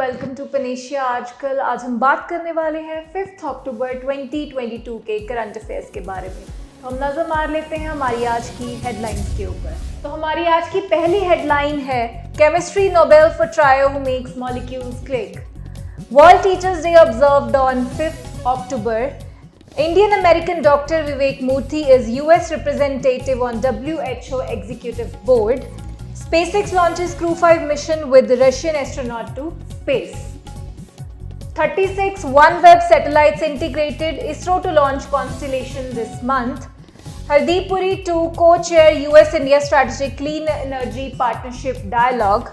Welcome to panacea आजकल। आज हम बात करने वाले हैं 5 अक्टूबर 2022 के करंट अफेयर्स के बारे में। तो हम नजर मार लेते हैं हमारी आज की हेडलाइंस के ऊपर। तो हमारी आज की पहली हेडलाइन है chemistry Nobel for trio who makes molecules click. World teachers day observed on 5 October. Indian American Dr. Vivek Murthy is US representative on WHO Executive Board. SpaceX launches Crew 5 mission with Russian astronaut to space. 36 OneWeb satellites integrated ISRO to launch Constellation this month. Hardeep Puri to co-chair US-India Strategic Clean Energy Partnership Dialogue.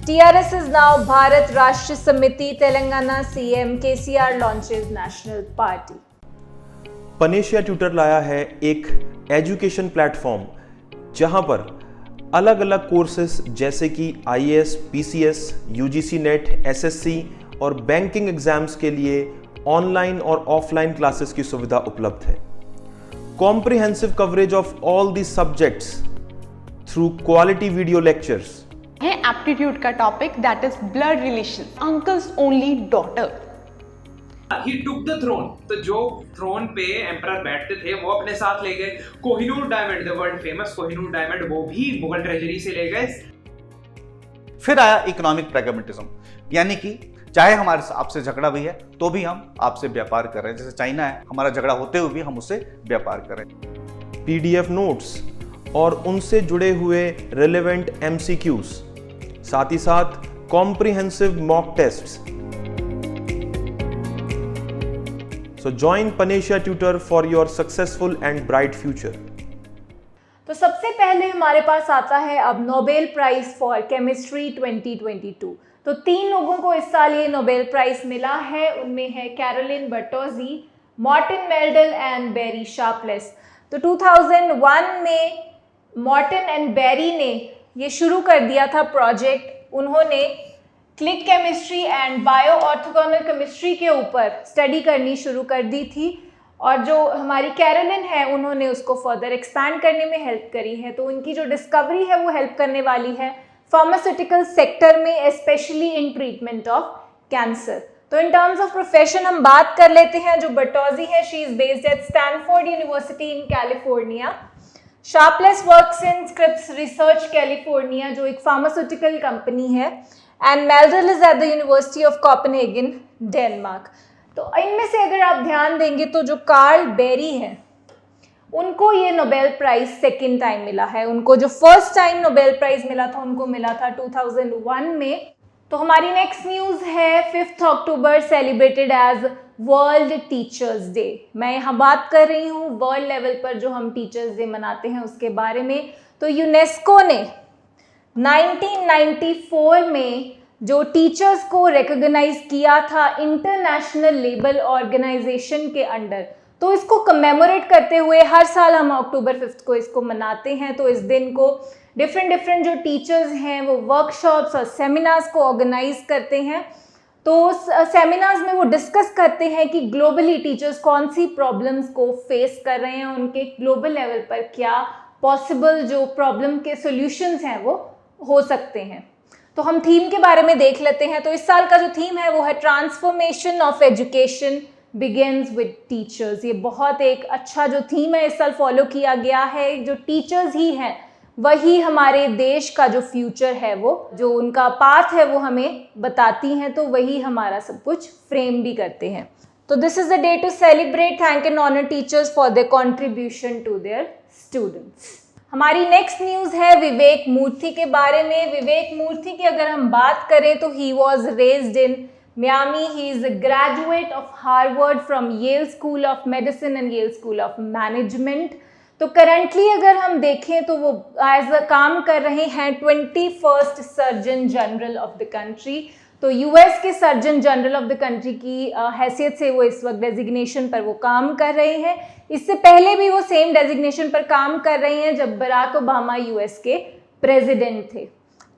TRS is now Bharat Rashtra Samiti. Telangana CM KCR launches National Party. Panacea tutor लाया है एक education platform जहां पर अलग अलग courses जैसे कि IAS, PCS, UGC net, SSC और बैंकिंग एग्जाम्स के लिए ऑनलाइन और ऑफलाइन क्लासेस की सुविधा उपलब्ध है। Comprehensive coverage of all the subjects through quality video lectures है। एप्टीट्यूड का topic that is blood relation, uncles only daughter. He took the throne. तो जो थ्रोन पे एम्परर बैठते थे वो अपने साथ ले गए। Kohinoor diamond, the world famous Kohinoor diamond, वो भी मुगल ट्रेजरी से ले गए। फिर आया इकोनॉमिक प्रैग्मेटिज्म, यानी कि चाहे हमारे आपसे झगड़ा भी है तो भी हम आपसे व्यापार कर रहे हैं। जैसे चाइना है, हमारा झगड़ा होते हुए भी हम उससे व्यापार कर रहे हैं। PDF नोट्स और उनसे जुड़े हुए रिलेवेंट MCQs, साथ ही साथ comprehensive mock tests. So join Panesia Tutor for your successful and bright future. तो सबसे पहले हमारे पास आता है अब नोबेल प्राइज फॉर केमिस्ट्री 2022। तो 3 लोगों को इस साल ये नोबेल प्राइज मिला है। उनमें है Carolyn Bertozzi, Martin Meldal and Barry Sharpless. तो 2001 में मार्टिन एंड बेरी ने ये शुरू कर दिया था प्रोजेक्ट। उन्होंने click chemistry and bio orthogonal chemistry के ऊपर स्टडी करनी शुरू कर दी थी, और जो हमारी कैरोलिन है उन्होंने उसको फर्दर एक्सपैंड करने में हेल्प करी है। तो उनकी जो डिस्कवरी है वो हेल्प करने वाली है फार्मास्यूटिकल सेक्टर में, specially in treatment of cancer. तो इन टर्म्स ऑफ प्रोफेशन हम बात कर लेते हैं। जो बर्टोजी है, she is based eight Stanford university in California. Sharpless works in Scripps research California, जो एक फार्मास्यूटिकल कंपनी है, and Meldal is at the university of Copenhagen, Denmark. तो इनमें से अगर आप ध्यान देंगे तो जो कार्ल बेरी हैं उनको ये नोबेल प्राइज सेकेंड टाइम मिला है। उनको जो फर्स्ट टाइम नोबेल प्राइज मिला था उनको मिला था 2001 में। तो हमारी नेक्स्ट न्यूज़ है 5 October celebrated as world teachers day. मैं यहाँ बात कर रही हूँ वर्ल्ड लेवल पर जो हम टीचर्स डे मनाते हैं उसके बारे में। तो यूनेस्को ने 1994 में जो टीचर्स को रिकॉग्नाइज किया था इंटरनेशनल लेबर ऑर्गेनाइजेशन के अंडर, तो इसको कमेमोरेट करते हुए हर साल हम अक्टूबर 5 को इसको मनाते हैं। तो इस दिन को डिफरेंट जो टीचर्स हैं वो वर्कशॉप्स और सेमिनार्स को ऑर्गेनाइज करते हैं। तो सेमिनार्स में वो डिस्कस करते हैं कि ग्लोबली टीचर्स कौन सी प्रॉब्लम्स को फेस कर रहे हैं, उनके ग्लोबल लेवल पर क्या पॉसिबल जो प्रॉब्लम के सॉल्यूशंस हैं वो हो सकते हैं। तो हम थीम के बारे में देख लेते हैं। तो इस साल का जो थीम है वो है transformation of education begins with teachers. ये बहुत एक अच्छा जो थीम है इस साल फॉलो किया गया है। जो टीचर्स ही हैं वही हमारे देश का जो फ्यूचर है, वो जो उनका पाथ है वो हमें बताती हैं, तो वही हमारा सब कुछ फ्रेम भी करते हैं। तो this is the day to celebrate, thank and honour teachers for their contribution to their students. हमारी नेक्स्ट न्यूज़ है विवेक मूर्ति के बारे में। विवेक मूर्ति की अगर हम बात करें तो he was raised in Miami. He is a graduate of Harvard from Yale School of Medicine and Yale School of Management. तो करंटली अगर हम देखें तो वो एज अ काम कर रहे हैं 21st surgeon general of the country. तो US के surgeon general of the country की हैसियत से वो इस वक्त डेजिग्नेशन पर वो काम कर रहे हैं। इससे पहले भी वो सेम डेजिग्नेशन पर काम कर रहे हैं जब बराक ओबामा US के प्रेसिडेंट थे।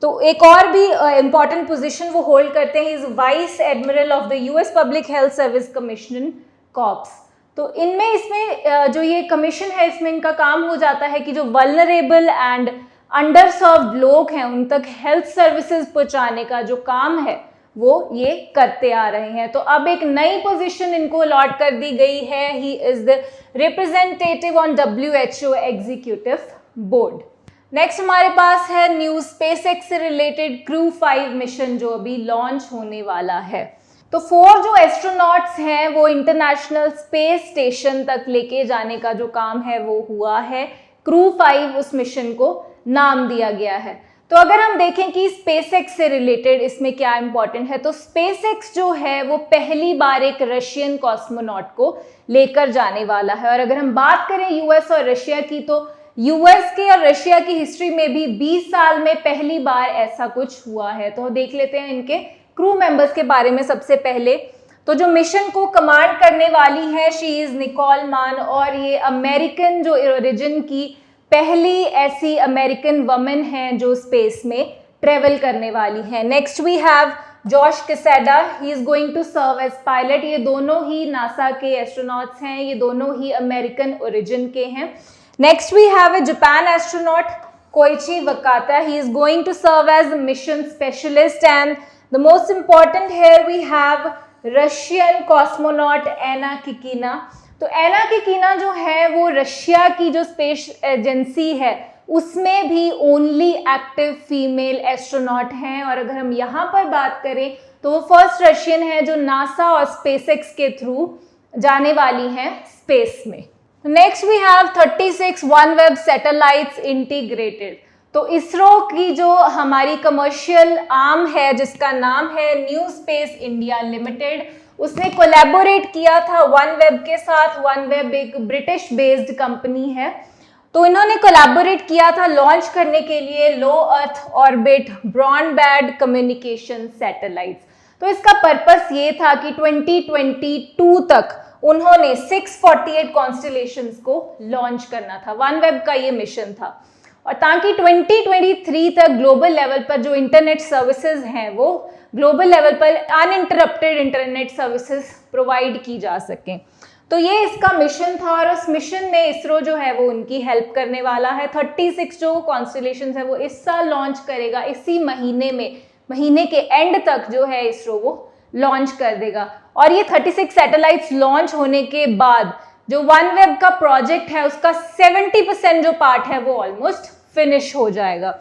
तो एक और भी इम्पॉर्टेंट पोजीशन वो होल्ड करते हैं, is vice admiral of the US public health service commission corps. तो इनमें इसमें जो ये कमीशन है इसमें इनका काम हो जाता है कि जो वल्नरेबल एंड अंडर सर्व्ड लोग हैं उन तक हेल्थ सर्विसेज पहुंचाने का जो काम है वो ये करते आ रहे हैं। तो अब एक नई पोजीशन इनको अलॉट कर दी गई है, he is the representative on WHO executive board. Next हमारे पास है न्यू स्पेसएक्स से रिलेटेड क्रू 5 मिशन जो अभी लॉन्च होने वाला है। तो 4 जो एस्ट्रोनॉट्स हैं वो इंटरनेशनल स्पेस स्टेशन तक लेके जाने का जो काम है वो हुआ है। क्रू 5 उस मिशन को नाम दिया गया है। तो अगर हम देखें कि स्पेसएक्स से रिलेटेड इसमें क्या इंपॉर्टेंट है, तो स्पेसएक्स जो है वो पहली बार एक रशियन कॉस्मोनॉट को लेकर जाने वाला है। और अगर हम बात करें यूएस और रशिया की, तो यूएस के और रशिया की हिस्ट्री में भी 20 साल में पहली बार ऐसा कुछ हुआ है। तो देख लेते हैं इनके क्रू मेंबर्स के बारे में। सबसे पहले तो जो मिशन को कमांड करने वाली है शी इज निकोल मान, और ये अमेरिकन जो ओरिजिन की पहली ऐसी अमेरिकन वुमन है जो स्पेस में ट्रेवल करने वाली है। Next we have Josh Cassada, he is going to serve as pilot. ये दोनों ही नासा के एस्ट्रोनॉट्स हैं, ये दोनों ही अमेरिकन ओरिजिन के हैं। Next we have a Japan astronaut Koichi Wakata, he is going to serve as mission specialist. And the most important here we have Russian cosmonaut Anna Kikina. तो Anna किकीना जो है वो Russia की जो space agency है उसमें भी only active female astronaut हैं। और अगर हम यहाँ पर बात करें तो वो फर्स्ट रशियन है जो नासा और स्पेसएक्स के थ्रू जाने वाली हैं स्पेस में। Next we have 36 OneWeb satellites integrated. तो इसरो की जो हमारी कमर्शियल आर्म है जिसका नाम है न्यू स्पेस इंडिया लिमिटेड, उसने कोलैबोरेट किया था OneWeb के साथ। OneWeb एक ब्रिटिश बेस्ड कंपनी है, तो इन्होंने कोलैबोरेट किया था लॉन्च करने के लिए low earth orbit broadband communication satellites. तो इसका पर्पस ये था कि 2022 तक उन्होंने 648 कॉन्स्टलेशंस को लॉन्च करना था। OneWeb का ये मिशन था, और ताकि 2023 तक ग्लोबल लेवल पर जो इंटरनेट सर्विसेज हैं वो ग्लोबल लेवल पर अनइंटरप्टेड इंटरनेट सर्विसेज प्रोवाइड की जा सकें। तो ये इसका मिशन था, और उस मिशन में इसरो जो है वो उनकी हेल्प करने वाला है। 36 जो कॉन्स्टलेशंस है वो इस साल लॉन्च करेगा, इसी महीने में, महीने के एंड तक जो है इसरो वो लॉन्च कर देगा। और ये 36 सैटेलाइट्स लॉन्च होने के बाद जो OneWeb का प्रोजेक्ट है उसका 70% जो पार्ट है वो ऑलमोस्ट फिनिश हो जाएगा।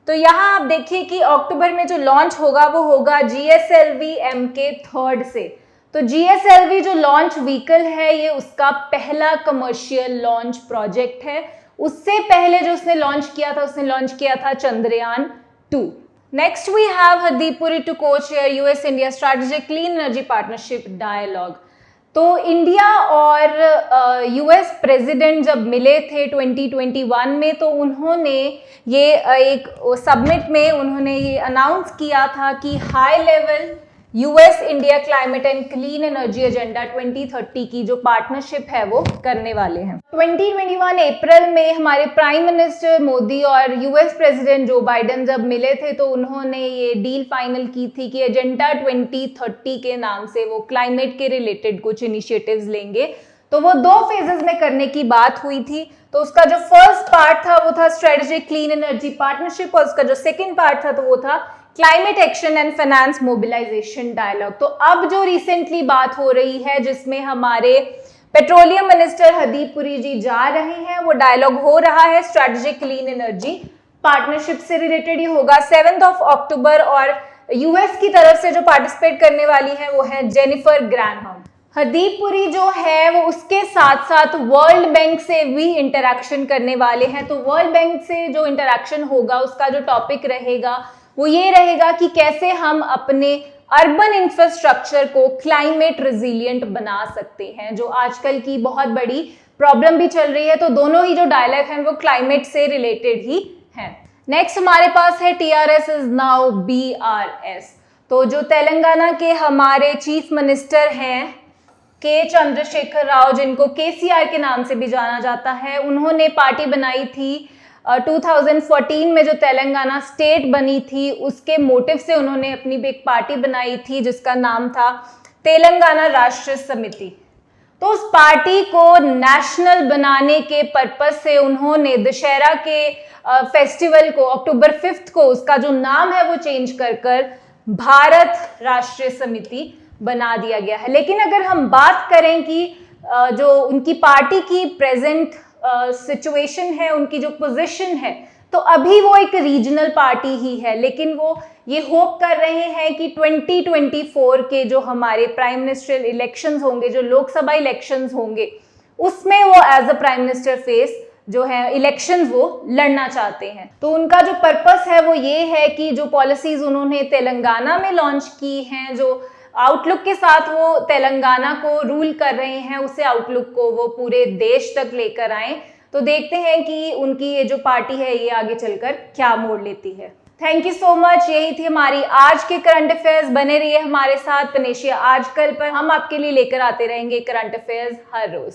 तो यहाँ आप देखिए कि अक्टूबर में जो लॉन्च होगा वो होगा GSLV Mk3 से। तो GSLV जो लॉन्च व्हीकल है ये उसका पहला कमर्शियल लॉन्च प्रोजेक्ट है। उससे पहले जो उसने लॉन्च किया था, उसने लॉन्च किया था Chandrayaan 2। Next we have Hardeep Puri to co-chair US India Strategic Clean Energy Partnership Dialogue। तो इंडिया और यूएस प्रेसिडेंट जब मिले थे 2021 में, तो उन्होंने ये एक समिट में उन्होंने ये अनाउंस किया था कि high level US India climate and clean energy agenda 2030 की जो पार्टनरशिप है वो करने वाले हैं। 2021 अप्रैल में हमारे प्राइम मिनिस्टर मोदी और यूएस प्रेसिडेंट जो बाइडेन जब मिले थे तो उन्होंने ये डील फाइनल की थी कि एजेंडा 2030 के नाम से वो क्लाइमेट के रिलेटेड कुछ इनिशिएटिव्स लेंगे। तो वो 2 फेजेस में करने की बात हुई थी। तो उसका जो फर्स्ट पार्ट था वो था स्ट्रेटेजिक क्लीन एनर्जी पार्टनरशिप, और उसका जो सेकेंड पार्ट था तो वो था climate action and finance mobilisation dialogue. तो अब जो रिसेंटली बात हो रही है जिसमें हमारे पेट्रोलियम मिनिस्टर हरदीप पुरी जी जा रहे हैं, वो डायलॉग हो रहा है स्ट्रेटेजिक क्लीन एनर्जी पार्टनरशिप से रिलेटेड। ही होगा 7 अक्टूबर, और यूएस की तरफ से जो पार्टिसिपेट करने वाली है वो है जेनिफर ग्रैनहम। हरदीप पुरी जो है वो उसके साथ साथ वर्ल्ड बैंक से भी इंटरेक्शन करने वाले हैं। तो वर्ल्ड बैंक से जो इंटरेक्शन होगा उसका जो टॉपिक रहेगा वो ये रहेगा कि कैसे हम अपने अर्बन इंफ्रास्ट्रक्चर को क्लाइमेट रेजिलिएंट बना सकते हैं, जो आजकल की बहुत बड़ी प्रॉब्लम भी चल रही है। तो दोनों ही जो डायलॉग हैं वो क्लाइमेट से रिलेटेड ही हैं। नेक्स्ट हमारे पास है TRS इज नाउ BRS। तो जो तेलंगाना के हमारे चीफ मिनिस्टर हैं के चंद्रशेखर राव, जिनको KCR के नाम से भी जाना जाता है, उन्होंने पार्टी बनाई थी 2014 में जो तेलंगाना स्टेट बनी थी उसके मोटिव से उन्होंने अपनी भी एक पार्टी बनाई थी जिसका नाम था तेलंगाना राष्ट्र समिति। तो उस पार्टी को नेशनल बनाने के पर्पस से उन्होंने दशहरा के फेस्टिवल को अक्टूबर 5 को उसका जो नाम है वो चेंज कर भारत राष्ट्रीय समिति बना दिया गया है। लेकिन अगर हम बात करें कि जो उनकी पार्टी की प्रेजेंट सिचुएशन है, उनकी जो पोजीशन है, तो अभी वो एक रीजनल पार्टी ही है, लेकिन वो ये होप कर रहे हैं कि 2024 के जो हमारे प्राइम मिनिस्टर इलेक्शंस होंगे, जो लोकसभा इलेक्शंस होंगे, उसमें वो as a prime minister face जो है इलेक्शंस वो लड़ना चाहते हैं। तो उनका जो पर्पस है वो ये है कि जो पॉलिसीज उन्होंने तेलंगाना में लॉन्च की हैं, जो आउटलुक के साथ वो तेलंगाना को रूल कर रहे हैं, उसे आउटलुक को वो पूरे देश तक लेकर आए। तो देखते हैं कि उनकी ये जो पार्टी है ये आगे चलकर क्या मोड़ लेती है। Thank you so much. यही थी हमारी आज के करंट अफेयर्स। बने रहिए हमारे साथ पनेशिया आजकल पर, हम आपके लिए लेकर आते रहेंगे करंट अफेयर्स हर रोज।